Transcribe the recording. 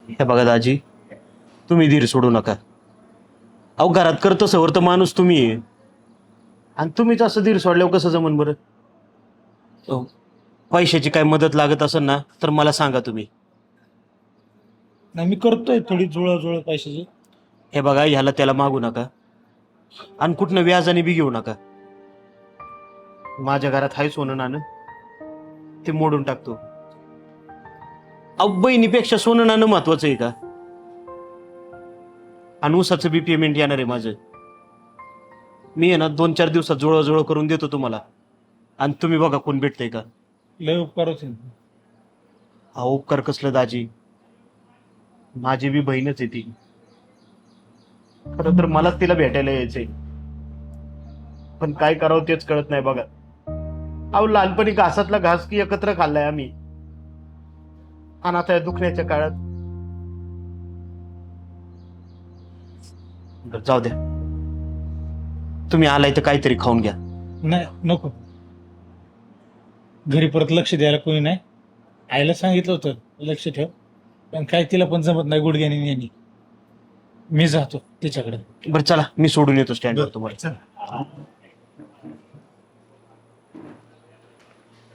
हे बघा दाजी, तुम्ही धीर सोडू नका. अहो घरात करतो सवर तर माणूस तुम्ही आहे. आणि तुम्हीच असं धीर सोडल्यावर कसं जमन बरं? अहो, पैशाची काय मदत लागत असेल ना तर मला सांगा तुम्ही. नाही मी करतोय थोडी जुळवाजुळव पैशाची. हे बघा ह्याला त्याला मागू नका आणि कुठनं व्याजाने बी घेऊ नका. माझ्या घरात हाय सोनं नाणं, ते मोडून टाकतो. अहो बहिणीपेक्षा सोनं नाणं महत्वाचं आहे का? आणि ऊसाचं बी पेमेंट येणार आहे माझं. मी आहे ना 2-4 दिवसात जुळवाजुळव करून देतो तुम्हाला. आणि तुम्ही बघा कोण भेटतंय का. लय उपकारच आहे. अहो उपकार कसलं दाजी, माझी बी बहीणच आहे ती. खरं तर मलाच तिला भेटायला यायचंय, पण काय करावं तेच कळत नाही बघा. अहो लहानपणी घासातला घास की एकत्र खाल्लाय आम्ही, आणि आता या दुखण्याच्या काळात. बरं, जाऊ द्या. तुम्ही आलाय तर काहीतरी खाऊन घ्या. नाही नको, घरी परत लक्ष द्यायला कोणी नाही. आईला सांगितलं होतं लक्ष ठेव, पण काय तिला पण जमत नाही गुडघ्यानी नेणी. मी जातो तिच्याकडे. बरं चला, मी सोडून येतो स्टँडवर तुम्हाला. चल.